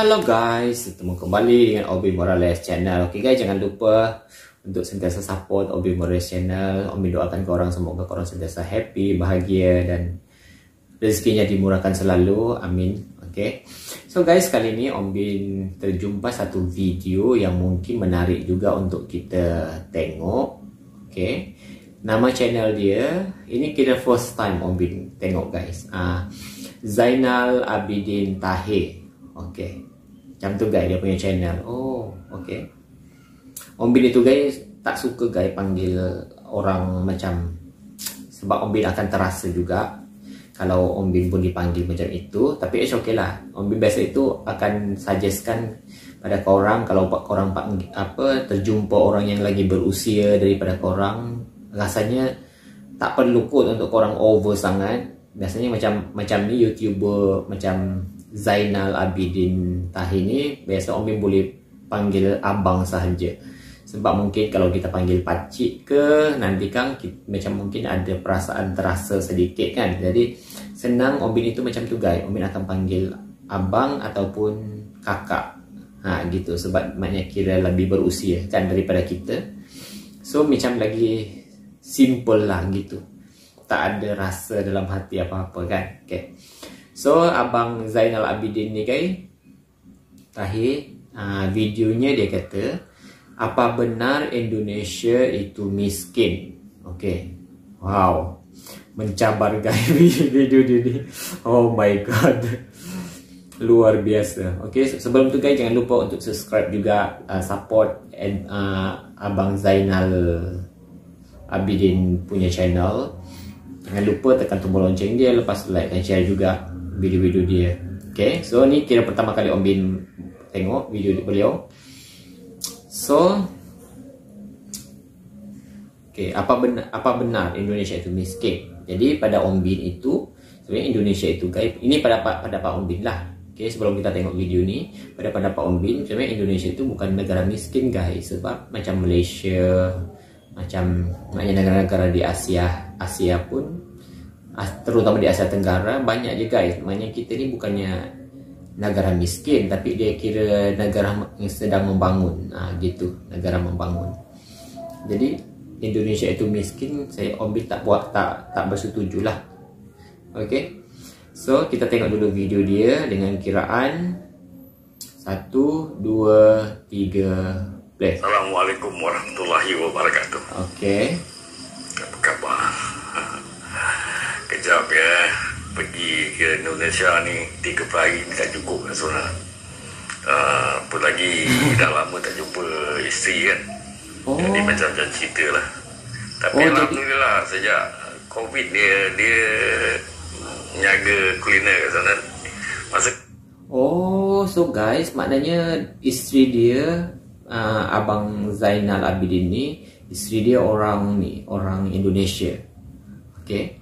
Halo guys, ketemu kembali dengan Obi Morales Channel. Oke guys, jangan lupa untuk sentiasa support Obi Morales Channel. Obi doakan korang semoga korang sentiasa happy, bahagia dan rezekinya dimurahkan selalu. Amin. Oke. So guys, kali ini Obi terjumpa satu video yang mungkin menarik juga untuk kita tengok. Oke. Nama channel dia, ini kira first time Obi tengok guys. Zainal Abidin Tahir. Oke. Macam tu guys dia punya channel. Oh, okey. Om Bin itu guys tak suka guys panggil orang macam, sebab Om Bin akan terasa juga kalau Om Bin pun dipanggil macam itu. Tapi it's okay lah. Om Bin biasa itu akan suggestkan pada korang kalau korang terjumpa orang yang lagi berusia daripada korang, rasanya tak perlu kot untuk korang over sangat. Biasanya macam ni YouTuber macam Zainal Abidin Tahir ni, biasa Om Bin boleh panggil abang sahaja. Sebab mungkin kalau kita panggil pakcik ke, nanti kan macam mungkin ada perasaan terasa sedikit kan. Jadi senang Om Bin itu macam tu guys. Om Bin akan panggil abang ataupun kakak. Gitu, sebab maknanya kira lebih berusia kan daripada kita. So macam lagi simple lah gitu. Tak ada rasa dalam hati apa-apa kan. Okay. So abang Zainal Abidin ni guys Tahir, videonya dia kata, apa benar Indonesia itu miskin? Okay. Wow, mencabar guys video dia ni. Oh my god, luar biasa. Okay, sebelum tu guys jangan lupa untuk subscribe juga, support abang Zainal Abidin punya channel. Jangan lupa tekan tombol lonceng dia, lepas like dan share juga video-video dia. Okay, so ni kira pertama kali Om Bin tengok video beliau. So okay, apa benar Indonesia itu miskin? Jadi pada Om Bin itu sebenarnya Indonesia itu guys, ini pada Pak Om Bin lah. Okay, sebelum kita tengok video ni, pada Pak Om Bin sebenarnya Indonesia itu bukan negara miskin guys. Sebab macam Malaysia, macam negara-negara di Asia pun, terutama di Asia Tenggara, banyak je guys. Maknanya kita ni bukannya negara miskin, tapi dia kira negara yang sedang membangun. Gitu, negara membangun. Jadi Indonesia itu miskin, saya Om Bin tak bersetuju lah. Okay, so kita tengok dulu video dia dengan kiraan 1, 2, 3 play. Assalamualaikum warahmatullahi wabarakatuh. Okay. Apa khabar? Kejap ya, pergi ke Indonesia ni 3 hari ni tak cukup lah sebenarnya. Apa lagi dah lama tak jumpa isteri kan. Jadi macam-macam cerita lah. Tapi alhamdulillah sejak COVID dia menjaga kuliner kat sana. So guys, maknanya isteri dia, abang Zainal Abidin ni, isteri dia orang Indonesia. Okay.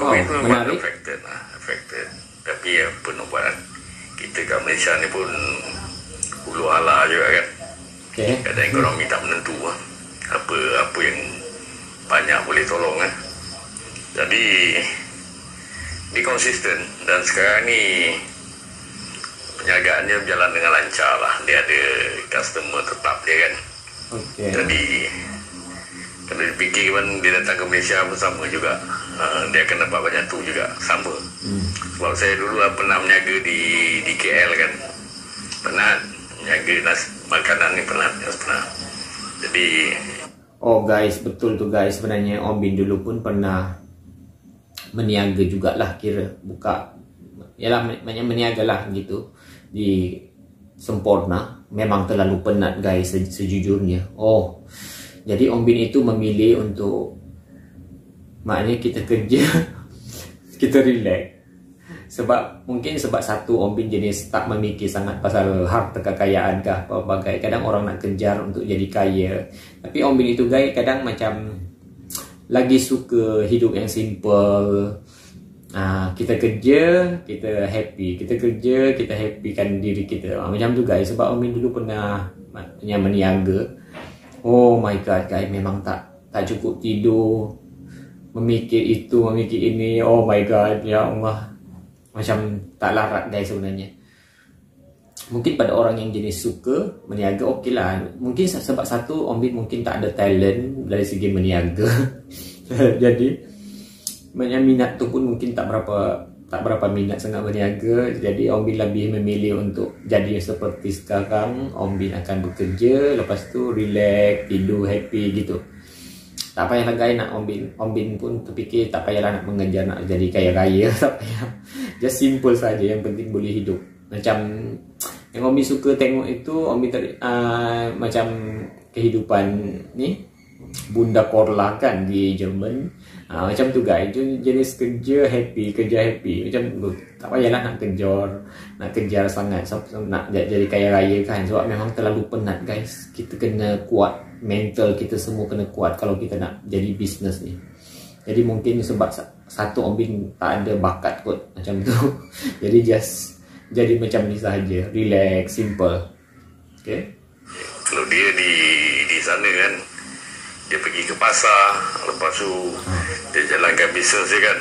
Itu menarik. Affected. Tapi ya penuh buat. Kita kat Malaysia ni pun hulu hala juga kan. Okay. Kadang ekonomi tak menentu lah. Apa yang banyak boleh tolong kan. Jadi dia konsisten, dan sekarang ni penjagaannya berjalan dengan lancar lah. Dia ada customer tetap dia kan. Okay. Jadi kalau dipikir kan dia datang ke Malaysia pun sama juga. Dia akan dapat banyak tu juga sama. Sebab saya dulu pernah menjaga di KL kan. Pernah menjaga makanan ni pernah. Jadi guys, betul tu guys. Sebenarnya Om Bin dulu pun pernah meniaga jugalah, kira buka, yalah banyak meniaga lah gitu di Semporna. Memang terlalu penat guys sejujurnya. Jadi Om Bin itu memilih untuk, maknanya kita kerja kita relax. Mungkin sebab satu, Om Bin jenis tak memikir sangat pasal harta kekayaan kah apa guys. Kadang orang nak kejar untuk jadi kaya, tapi Om Bin itu guys kadang macam lagi suka hidup yang simple. Kita kerja, kita happy. Kita kerja, kita happykan diri kita. Macam tu guys. Sebab Om Bin dulu pernah meniaga. Oh my god guys, memang tak cukup tidur, memikir itu, memikir ini. Oh my god, ya Allah, macam tak larat guys sebenarnya. mungkin pada orang yang jenis suka meniaga okey lah. Mungkin sebab satu Om Bin mungkin tak ada talent dari segi meniaga. Jadi minat tu pun mungkin tak berapa minat sangat berniaga. Jadi Om Bin lebih memilih untuk jadi seperti sekarang. Om Bin akan bekerja, lepas tu relax, tidur, happy gitu. Tak payahlah guys nak Om Bin pun terfikir tak payahlah nak mengejar nak jadi kaya raya. Tak payah. Just simple saja, yang penting boleh hidup. Macam yang Om Bin suka tengok itu, Om Bin macam kehidupan ni Bunda Korla kan di Jerman. Macam tu guys, jenis kerja happy. Macam tak payahlah nak kejar sangat nak jadi kaya raya kan. Sebab memang terlalu penat guys. Kita kena kuat, mental kita semua kena kuat kalau kita nak jadi bisnes ni. Jadi mungkin sebab satu Om Bin tak ada bakat kot macam tu. Jadi just jadi macam ni sahaja, relax, simple. Okay. Kalau dia di sana kan, dia pergi ke pasar, lepas tu dia jalankan bisnes dia kan.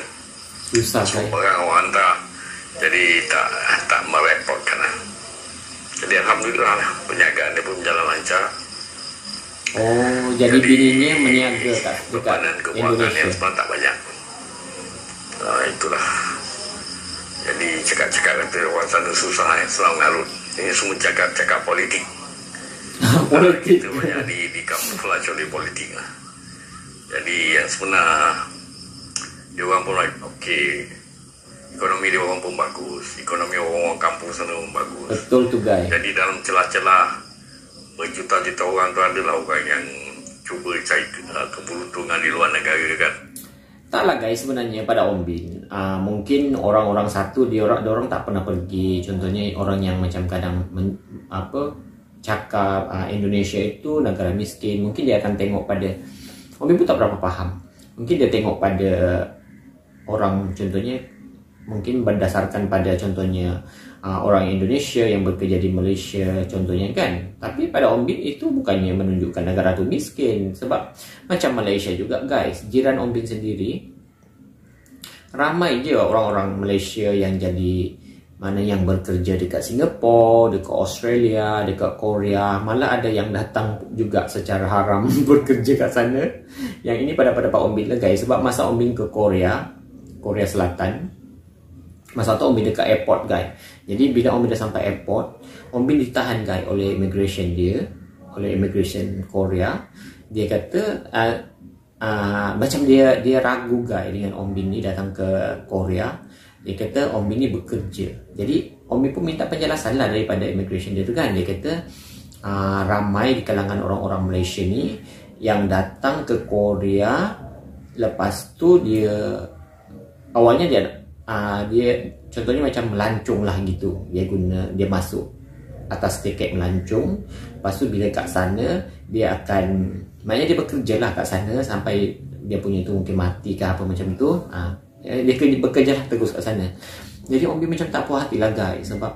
Susah kan? Orang hantar. Jadi tak merepotkan lah. Jadi alhamdulillah lah, perniagaan dia pun berjalan lancar. Oh, jadi bininya meniaga kat dekat Indonesia yang sebenarnya tak banyak. Itulah. Jadi cakap-cakap kata orang sana susah Selang Ngarut. Ini semua cakap politik. Politik. Itu banyak di kamuflase oleh politik lah. Jadi yang sebenar dia orang pun okey. Ekonomi dia orang pun bagus. Ekonomi orang kampung sana pun bagus. Betul tu guys. Jadi dalam celah-celah berjuta-juta orang tu adalah orang yang cuba cari keberuntungan di luar negara kan. Taklah guys, sebenarnya pada Om Bin mungkin orang-orang satu dia orang tak pernah pergi. Contohnya orang yang macam kadang cakap Indonesia itu negara miskin, mungkin dia akan tengok pada Om Bin pun tak berapa faham. Mungkin dia tengok pada orang, contohnya mungkin berdasarkan pada contohnya orang Indonesia yang bekerja di Malaysia contohnya kan. Tapi pada Om Bin itu bukannya menunjukkan negara itu miskin. Sebab macam Malaysia juga guys, jiran Om Bin sendiri ramai je orang-orang Malaysia yang jadi mana yang bekerja dekat Singapura, dekat Australia, dekat Korea. Malah ada yang datang juga secara haram bekerja kat sana. Yang ini pada Pak Om Bin lah guys. Sebab masa Om Bin ke Korea Selatan, masa tu Om Bin dekat airport guys. Jadi bila Om Bin dah sampai airport, Om Bin ditahan guys oleh immigration dia, oleh immigration Korea. Dia kata macam dia ragu guys dengan Om Bin ni datang ke Korea. Dia kata Om Bin ni bekerja. Jadi Om Bin pun minta penjelasan lah daripada immigration dia tu kan. Dia kata ramai di kalangan orang-orang Malaysia ni yang datang ke Korea, lepas tu dia awalnya dia contohnya macam melancong lah gitu. Dia masuk atas tiket melancong. Lepas tu bila kat sana dia akan, maknanya dia bekerja lah kat sana sampai dia punya tu mungkin mati ke apa macam tu. Dia bekerja lah terus kat sana. Jadi Om Bin macam tak puas hati lah guys. Sebab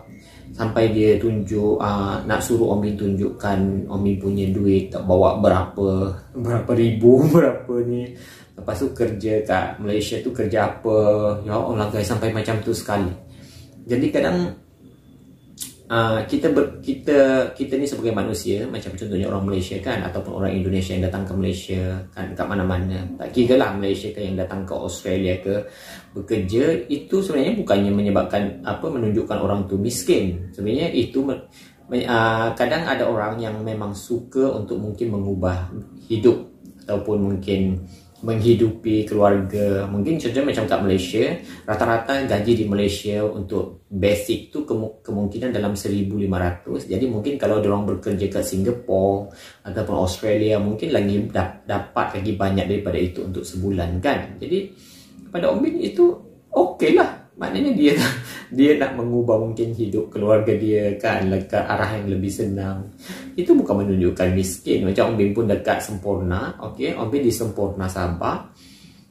sampai dia tunjuk nak suruh Om Bin tunjukkan Om Bin punya duit, tak bawa berapa ribu berapa ni. Lepas tu kerja kat Malaysia tu kerja apa. Ya Allah guys, sampai macam tu sekali. Jadi kadang kita ni sebagai manusia, macam contohnya orang Malaysia kan, ataupun orang Indonesia yang datang ke Malaysia kan, kat mana-mana, tak kira lah Malaysia ke yang datang ke Australia ke bekerja, itu sebenarnya bukannya menyebabkan menunjukkan orang tu miskin. Sebenarnya itu kadang ada orang yang memang suka untuk mungkin mengubah hidup ataupun mungkin menghidupi keluarga. Mungkin contohnya macam kat Malaysia, rata-rata gaji di Malaysia untuk basic tu kemungkinan dalam 1,500. Jadi mungkin kalau diorang bekerja kat Singapura ataupun Australia, mungkin lagi dapat lagi banyak daripada itu untuk sebulan kan. Jadi pada Om Bin itu okey lah. Maknanya dia nak mengubah mungkin hidup keluarga dia kan ke arah yang lebih senang. Itu bukan menunjukkan miskin. Macam Om Bin pun dekat Sempurna. Okey, Om Bin di Sempurna Sabah.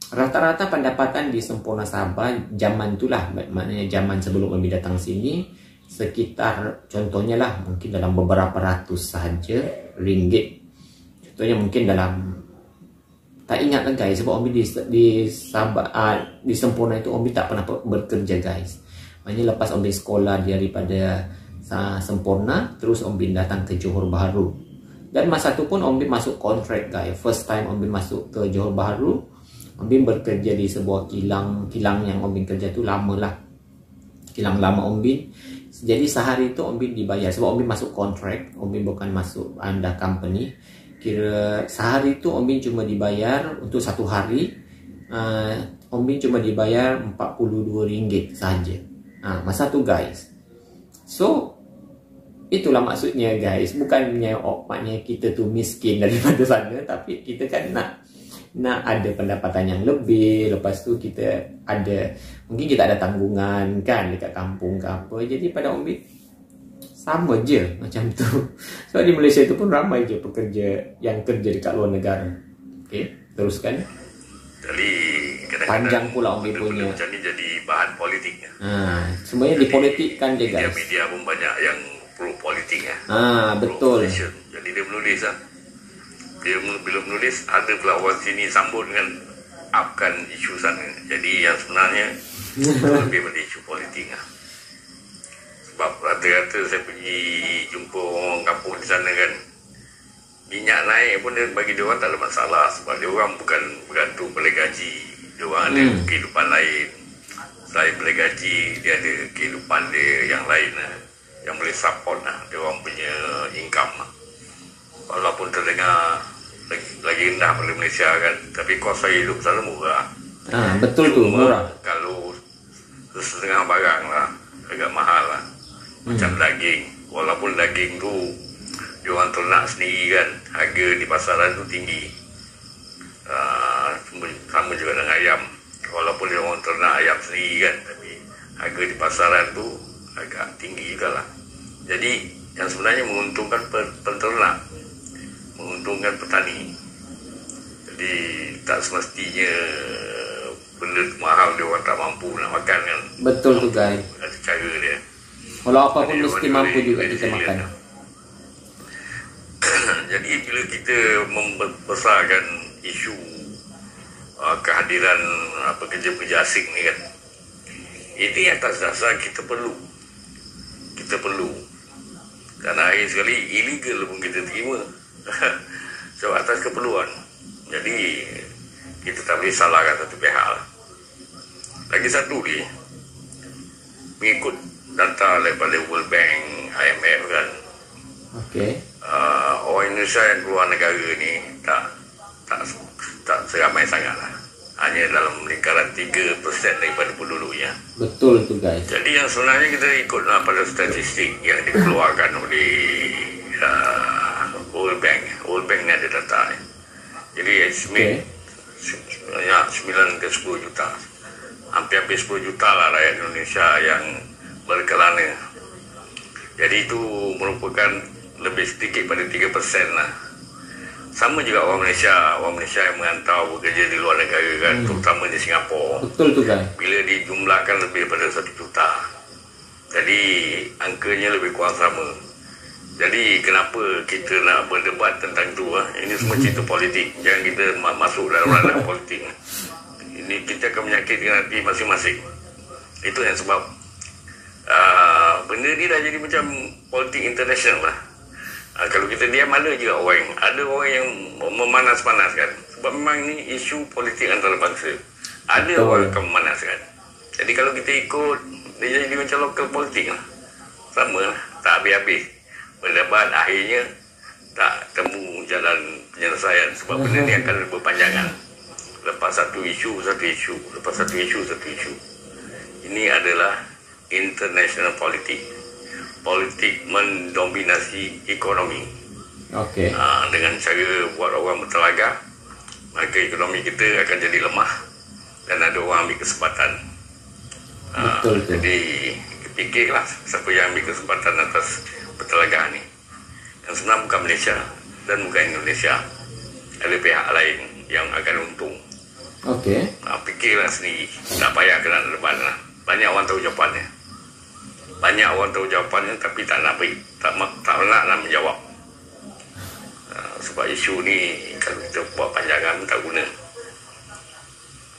Rata-rata pendapatan di Sempurna Sabah zaman tu lah, maknanya zaman sebelum Om Bin datang sini, sekitar contohnya lah mungkin dalam beberapa ratus sahaja ringgit. Contohnya mungkin dalam, tak ingat lah guys, sebab Om Bin di Sabah, di Sempurna itu Om Bin tak pernah bekerja guys. Maknanya lepas Om Bin sekolah daripada sempurna, terus Om Bin datang ke Johor Bahru. Dan masa itu pun Om Bin masuk kontrak guys. First time Om Bin masuk ke Johor Bahru, Om Bin bekerja di sebuah kilang yang Om Bin kerja tu lama lah, kilang lama Om Bin. Jadi sehari itu Om Bin dibayar, sebab Om Bin masuk kontrak, Om Bin bukan masuk under company. Kira sehari itu Om Bin cuma dibayar untuk satu hari, Om Bin cuma dibayar RM42 saja. Masa tu guys. So itulah maksudnya guys, bukannya maknanya kita tu miskin daripada sana, tapi kita kan nak ada pendapatan yang lebih. Lepas tu kita ada, mungkin kita ada tanggungan kan dekat kampung ke apa. Jadi pada Om Bin sama je macam tu. So di Malaysia tu pun ramai je pekerja yang kerja dekat luar negara. Okay, teruskan. Jadi panjang pula Om Bin punya. Macam ni jadi bahan politiknya. Semuanya dipolitikkan je guys. Media pun banyak yang pro politik ya. Betul. Jadi dia menulis dia bila menulis, ada pula orang sini sambut dengan upkan isu sana. Jadi yang sebenarnya lebih pada isu politik lah. Sebab rata-rata saya pergi jumpa orang kampung di sana kan, minyak naik pun bagi dia orang tak ada masalah, sebab dia orang bukan bergantung pada gaji. Dia orang ada kehidupan lain. Selain pada gaji, dia ada kehidupan dia yang lain lah, yang boleh support lah dia orang punya income lah. Walaupun terdengar lagi rendah pada Malaysia kan, tapi kos hidup sana murah. Betul. Cuma tu murah. Kalau setengah barang lah agak mahal lah. Macam daging, walaupun daging tu diorang ternak sendiri kan, harga di pasaran tu tinggi. Sama juga dengan ayam, walaupun diorang ternak ayam sendiri kan, tapi harga di pasaran tu agak tinggi juga lah. Jadi yang sebenarnya menguntungkan penternak, menguntungkan petani. Jadi tak semestinya benda mahal dia orang tak mampu nak makan kan. Betul tu guys. Ada cara dia. Walau apa pun mesti mampu juga kita makan. Jadi bila kita membesarkan isu kehadiran pekerja-pekerja asing ni kan, ini atas dasar kita perlu karena akhir sekali illegal pun kita terima. So atas keperluan. Jadi kita tak boleh salahkan satu pihak lah. Lagi satu ni, mengikut data daripada World Bank, IMF kan, orang Indonesia yang keluar negara ni tak seramai sangat lah. Hanya dalam lingkaran 3% daripada penduduknya. Betul tu guys. Jadi yang sebenarnya kita ikutlah pada statistik yang dikeluarkan oleh World Bank. World Bank ni ada data ni. Jadi estimate 9 ke 10 juta. Hampir 10 juta lah rakyat Indonesia yang berkelana. Jadi itu merupakan lebih sedikit pada 3% lah. Sama juga orang Malaysia yang mengantau bekerja di luar negara kan, terutama di Singapura. Betul tu guys. Bila dijumlahkan lebih pada 1 juta. Jadi angkanya lebih kurang sama. Jadi kenapa kita nak berdebat tentang itu? Ini semua cerita politik. Jangan kita masuk dalam ranah politik. Ini kita akan menyakitkan hati masing-masing. Itu yang sebab benda ni dah jadi macam politik internasional lah. Kalau kita diam, ada orang yang memanas-panaskan. Sebab memang ni isu politik antarabangsa. Ada orang akan memanaskan. Jadi kalau kita ikut, dia jadi macam lokal politik lah. Sama lah, tak habis-habis. Berdebat akhirnya tak temu jalan penyelesaian. Sebab benda ni akan berpanjangan. Lepas satu isu, lepas satu isu. Ini adalah international politik. Politik mendominasi ekonomi. Dengan cara buat orang bertelaga, maka ekonomi kita akan jadi lemah dan ada orang ambil kesempatan. Jadi fikirlah siapa yang ambil kesempatan atas pertelagaan ni. Yang sebenarnya bukan Malaysia dan bukan Indonesia. Ada pihak lain yang akan untung. Fikirlah sendiri. Tak payah kena debat lah. Banyak orang tahu jawapannya. Tapi tak nak nak menjawab. Sebab isu ni kalau kita buat panjangan tak guna.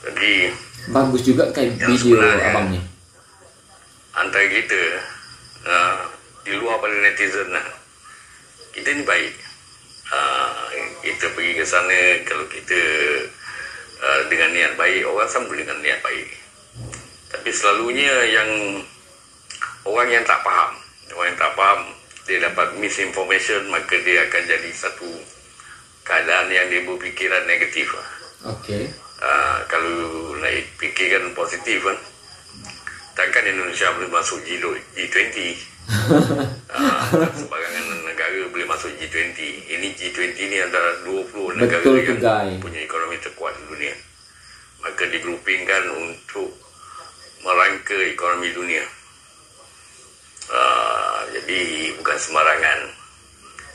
Jadi bagus juga kan video abang ni. Antara kita di luar pada netizen lah. Kita ni baik. Kita pergi ke sana, kalau kita dengan niat baik, orang sambut dengan niat baik. Tapi selalunya yang orang yang tak faham, dia dapat misinformation, maka dia akan jadi satu keadaan yang dia berfikiran negatif. Okey. Kalau nak fikirkan positif kan, takkan Indonesia boleh masuk G20. Sebarangan negara boleh masuk G20. Ini G20 ni antara 20 negara yang punya ekonomi terkuat di dunia. Maka digroupingkan untuk merangka ekonomi dunia. Jadi bukan sembarangan.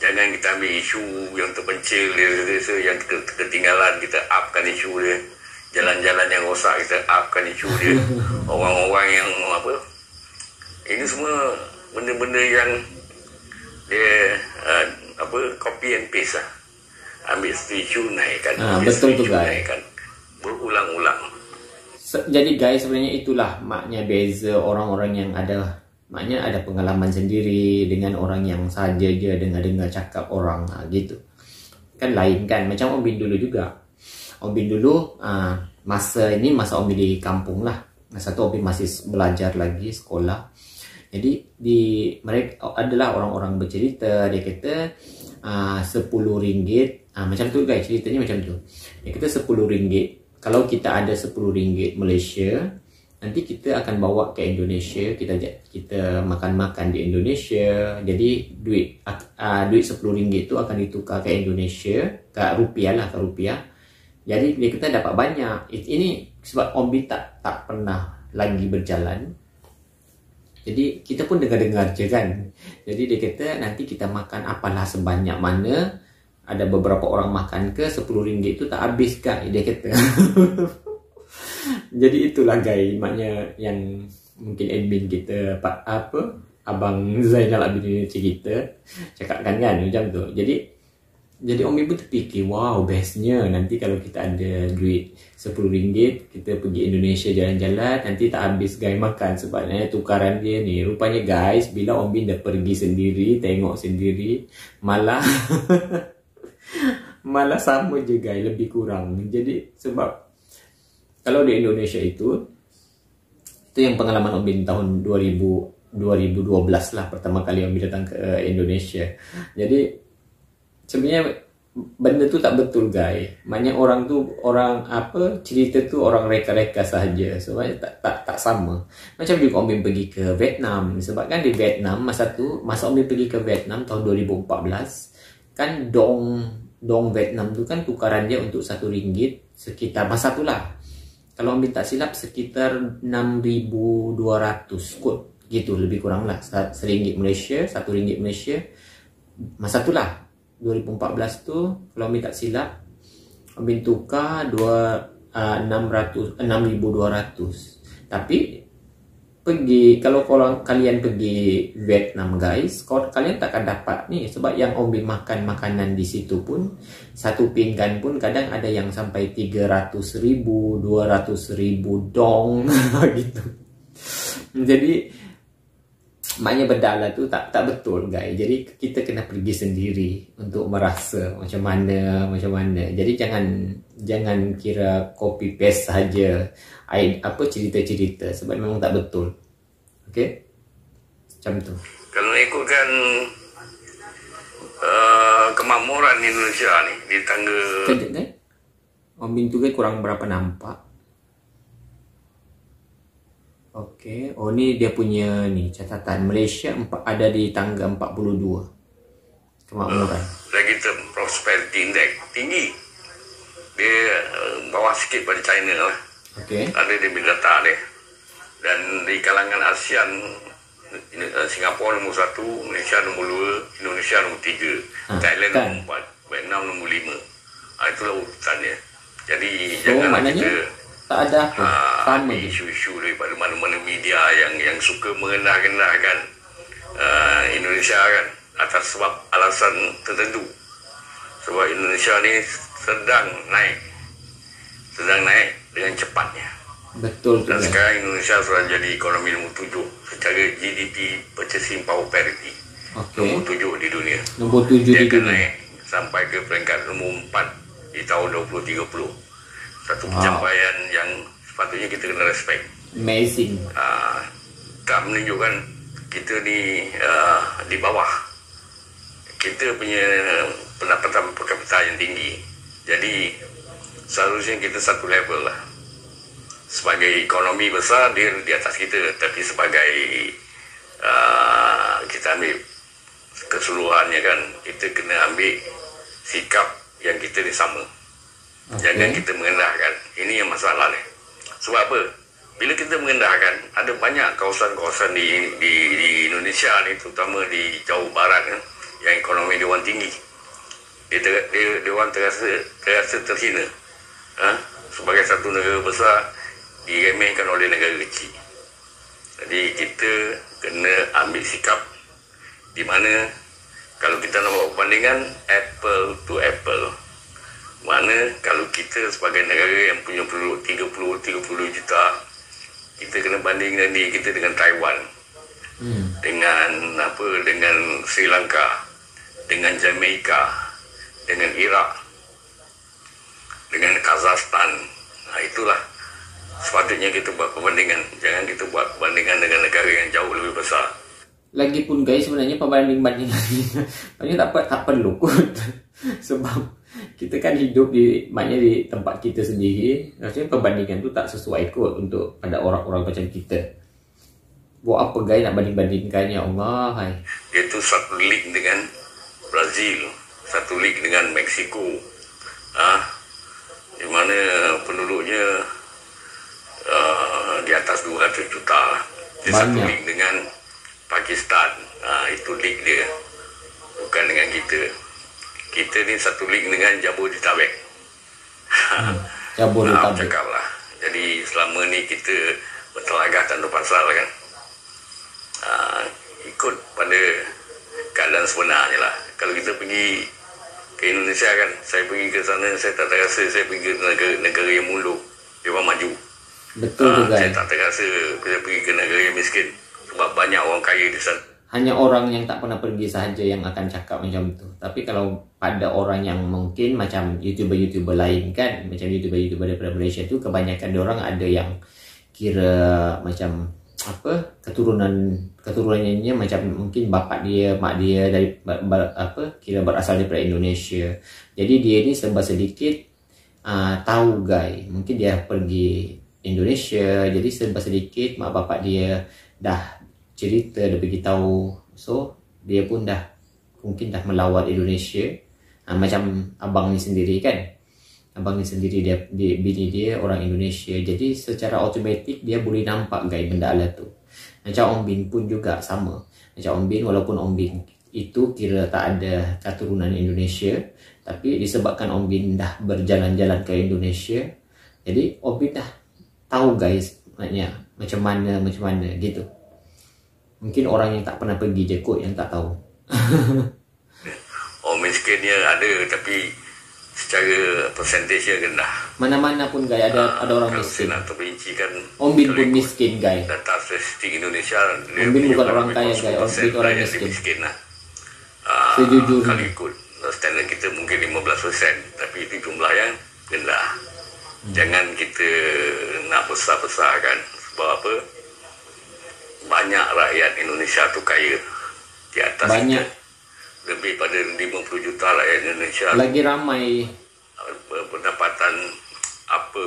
Jangan kita ambil isu yang terpencil, yang ketinggalan, kita upkan isu dia. Jalan-jalan yang rosak, kita upkan isu dia. Orang-orang yang apa, ini semua benda-benda yang dia copy and paste lah. Ambil satu isu naikkan, betul tu guys, berulang-ulang. Jadi guys, sebenarnya itulah maknya beza orang-orang yang maknya ada pengalaman sendiri dengan orang yang saja je dengar-dengar cakap orang gitu. Kan lain kan, macam Om Bin dulu juga. Om Bin dulu masa Om Bin di kampung lah. Masa tu Om Bin masih belajar lagi sekolah. Jadi mereka adalah orang-orang bercerita, dia kata RM10, macam tu guys, ceritanya macam tu. Dia kata RM10, kalau kita ada RM10 Malaysia, nanti kita akan bawa ke Indonesia, kita makan-makan di Indonesia. Jadi duit RM10 itu akan ditukar ke Indonesia, ke rupiah. Jadi dia kata dapat banyak. Ini sebab Om Bin tak pernah lagi berjalan. Jadi kita pun dengar-dengar je kan. Jadi dia kata nanti kita makan apalah sebanyak mana, ada beberapa orang makan ke RM10 itu tak habis kak, dia kata. Jadi itulah guys, maknya yang mungkin admin kita Abang Zainal Abidin cerita, cakapkan kan macam tu. Jadi Om Bin pun terfikir, wow bestnya nanti kalau kita ada duit RM10, kita pergi Indonesia jalan-jalan, nanti tak habis guys makan. Sebabnya tukaran dia ni, rupanya guys, bila Om Bin dah pergi sendiri, tengok sendiri, malah malah sama je guys, lebih kurang. Jadi sebab kalau di Indonesia itu yang pengalaman Om Bin tahun 2012 lah, pertama kali Om Bin datang ke Indonesia. Jadi sebenarnya benda tu tak betul guys. Maknanya orang cerita tu orang reka-reka sahaja. Sebabnya tak sama. Macam juga Om Bin pergi ke Vietnam. Sebab kan di Vietnam masa Om Bin pergi ke Vietnam tahun 2014, kan dong Vietnam tu kan tukaran dia untuk RM1 sekitar masa tu lah, kalau Om Bin tak silap sekitar 6,200 kot gitu, lebih kurang lah RM1 Malaysia, RM1 Malaysia masa tu lah 2014 tu. Kalau Om Bin tak silap, Om Bin tukar 6,200. Tapi kalau kalian pergi Vietnam guys, kalian takkan dapat ni. Sebab yang Om Bin makan makanan di situ pun, satu pinggan pun kadang ada yang sampai 300,000, 200,000 dong gitu. Jadi maknya berdala tu tak betul guys. Jadi kita kena pergi sendiri untuk merasa macam mana. Jadi jangan kira copy paste saja cerita-cerita, sebab memang tak betul. Okey, macam tu. Kalau ikutkan kemakmuran Indonesia ni di tangga kan Om Bin tu kan kurang berapa nampak. Okey, ni dia punya ni catatan. Malaysia ada di tangga 42 kemakmuran. Lagi prosperity index tinggi. Dia bawah sikit pada China lah. Okey. Ada dia data dia. Dan di kalangan ASEAN, Singapura nombor 1, Malaysia nombor 2, Indonesia nombor 3, Thailand nombor 4, Vietnam nombor 5. Itulah urutannya. Jadi jangan kita tak ada sama isu-isu daripada mana-mana media yang suka mengendah-kendahkan Indonesia kan, atas sebab alasan tertentu. Sebab Indonesia ni sedang naik dengan cepatnya. Betul. Dan sekarang Indonesia sudah jadi ekonomi nombor 7 secara GDP, purchasing power parity. Nombor 7 di dunia. Nombor 7 Dia di akan dunia. naik sampai ke peringkat nombor 4 di tahun 2030. Satu pencapaian yang sepatutnya kita kena respect. Amazing. Tak menunjukkan kita ni di bawah. Kita punya pendapatan per kapita yang tinggi. Jadi seharusnya kita satu level lah. Sebagai ekonomi besar dia di atas kita, tapi sebagai kita ambil keseluruhannya kan, kita kena ambil sikap yang kita ni sama. Jangan kita mengendahkan. Ini yang masalah ni. Sebab apa? Bila kita mengendahkan, ada banyak kawasan-kawasan di Indonesia ni, terutama di Jawa Barat kan, yang ekonomi dia orang tinggi. Dia orang terasa terhina. Sebagai satu negara besar diremehkan oleh negara kecil. Jadi kita kena ambil sikap di mana kalau kita nak buat perbandingan apple to apple, mana kalau kita sebagai negara yang punya penduduk 30 juta, kita kena bandingkan diri kita dengan Taiwan, dengan Sri Lanka, dengan Jamaica, dengan Iraq, dengan Kazakhstan. Itulah sepatutnya kita buat perbandingan. Jangan kita buat perbandingan dengan negara yang jauh lebih besar. Lagipun guys, sebenarnya perbandingan banyak tak perlu kot. Sebab kita kan hidup di tempat kita sendiri. Rasanya perbandingan tu tak sesuai kot untuk pada orang-orang macam kita. Buat apa guys nak banding-bandingkan, ya Allah. Dia tu satu league dengan Brazil, satu league dengan Mexico, di mana penduduknya di atas 200 juta. Dia satu league dengan Pakistan, itu league dia, bukan dengan kita. Kita ni satu league dengan Jabodetabek. Jabodetabek. Cakap lah. Jadi selama ni kita bertelagah tanpa pasal kan. Ikut pada keadaan sebenarnya lah. Kalau kita pergi ke Indonesia kan, saya pergi ke sana, saya tak terasa saya pergi ke negara yang muluk, dia orang maju. Betul juga. Saya tak terasa saya pergi ke negara yang miskin, sebab banyak orang kaya di sana. Hanya orang yang tak pernah pergi sahaja yang akan cakap macam tu. Tapi kalau pada orang yang mungkin macam YouTuber-YouTuber lain kan, macam YouTuber-YouTuber daripada Malaysia tu, kebanyakan diorang ada yang kira macam apa, keturunannya macam mungkin bapak dia, mak dia dari kira berasal daripada Indonesia. Jadi dia ni serba sedikit tahu guys. Mungkin dia pergi Indonesia, jadi serba sedikit mak bapak dia dah cerita, dia beritahu. So dia pun mungkin dah melawat Indonesia. Macam abang ni sendiri kan, abang ni sendiri dia bini dia orang Indonesia. Jadi secara automatik dia boleh nampak guys benda ala tu. Macam Om Bin pun juga sama. Macam Om Bin, walaupun Om Bin itu kira tak ada keturunan Indonesia, tapi disebabkan Om Bin dah berjalan-jalan ke Indonesia, jadi Om Bin dah tahu guys maknanya macam mana gitu. Mungkin orang yang tak pernah pergi je kot yang tak tahu. Orang miskinnya ada, tapi secara persentasenya rendah. Mana-mana pun guys ada orang kalau miskin. Kalau saya nak terperincikan, Om Bin pun miskin guys. data statistik Indonesia, Om Bin bukan orang kaya guys, Om Bin orang miskin lah. Sejujurnya. Kalau ikut standard kita mungkin 15%, tapi itu jumlah yang rendah. Jangan kita nak besar-besarkan. Sebab apa? Banyak rakyat Indonesia tu kaya di atas banyak kita. Lebih pada 50 juta rakyat Indonesia lagi ramai. Pendapatan apa?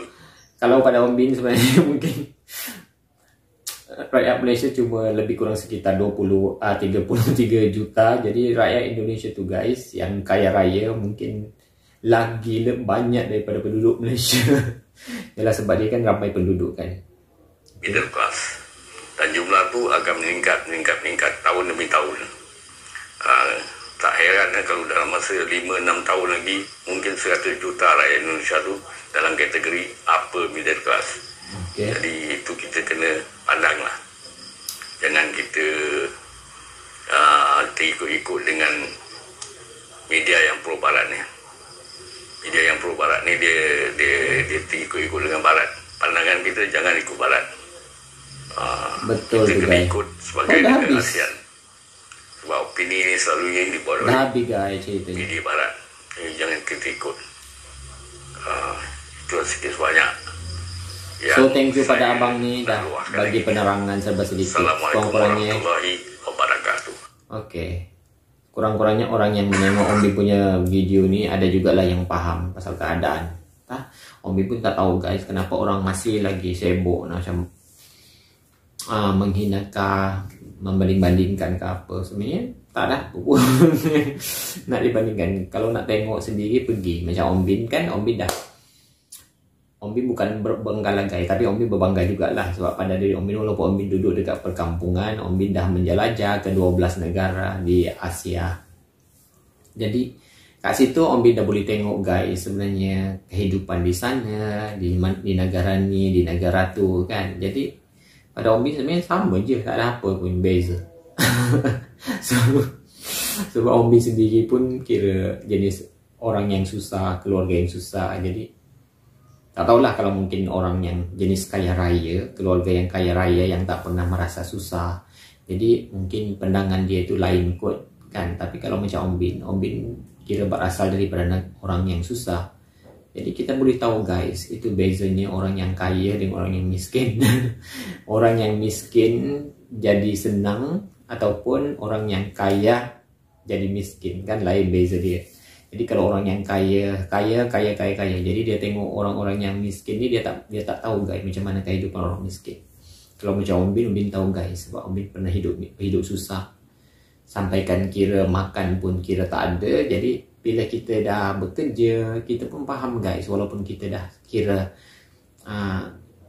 Kalau pada Om Bin sebenarnya mungkin rakyat Malaysia cuma lebih kurang sekitar 33 juta. Jadi rakyat Indonesia tu guys yang kaya raya mungkin lagi banyak daripada penduduk Malaysia. Yalah, sebab dia kan ramai penduduk kan. Middle class. Dan jumlah tu akan meningkat tahun demi tahun. Tak heran kalau dalam masa 5-6 tahun lagi mungkin 100 juta rakyat Indonesia tu dalam kategori upper middle class. Jadi itu kita kena pandang lah. Jangan kita terikut-ikut dengan media yang pro barat ni. Media yang pro barat ni dia terikut-ikut dengan barat. Pandangan kita jangan ikut barat. Betul kita juga. kena ikut sebagai negara ASEAN. Sebab opini ni selalunya dibuat oleh Dah habis guys ceritanya. media barat. Jangan kita ikut. Itu sedikit banyak. So thank you pada abang ni dah bagi penerangan serba sedikit. Assalamualaikum Kurang-kurangnya warahmatullahi wabarakatuh. okay. Kurang-kurangnya orang yang menengok Ombi punya video ni ada jugalah yang faham pasal keadaan. Ombi pun tak tahu guys kenapa orang masih lagi sibuk macam menghinakan, membanding-bandingkan ke apa. Sebenarnya tak ada nak dibandingkan. Kalau nak tengok sendiri pergi. Macam Ombi kan, Ombi bukan berbangga guys, tapi Ombi berbangga jugalah sebab pada diri Ombi walaupun Ombi duduk dekat perkampungan, Ombi dah menjelajah ke 12 negara di Asia. Jadi kat situ Ombi dah boleh tengok guys sebenarnya kehidupan di sana, di negara ni, di negara tu kan. Jadi pada Ombi sebenarnya sama je, tak ada apa pun beza. Sebab Ombi sendiri pun kira jenis orang yang susah, keluarga yang susah. Jadi tak tahulah kalau mungkin orang yang jenis kaya raya, keluarga yang kaya raya yang tak pernah merasa susah. Jadi mungkin pandangan dia itu lain kot kan. Tapi kalau macam Ombin kira berasal daripada orang yang susah. Jadi kita boleh tahu guys, itu bezanya orang yang kaya dengan orang yang miskin. Orang yang miskin jadi senang ataupun orang yang kaya jadi miskin kan, lain beza dia. Jadi kalau orang yang kaya, jadi dia tengok orang-orang yang miskin ni dia tak tahu guys macam mana kehidupan orang miskin. Kalau macam Ombin tahu guys sebab Ombin pernah hidup susah. Sampaikan kira makan pun kira tak ada. Jadi bila kita dah bekerja, kita pun faham guys walaupun kita dah kira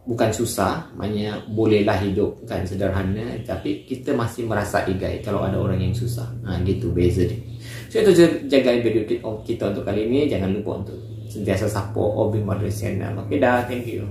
bukan susah, maknanya bolehlah hidup kan sederhana, tapi kita masih merasai guys kalau ada orang yang susah. Gitu beza dia. So itu jaga video kita untuk kali ini. Jangan lupa untuk sentiasa support Ombi Moderator Channel. Okay dah, thank you.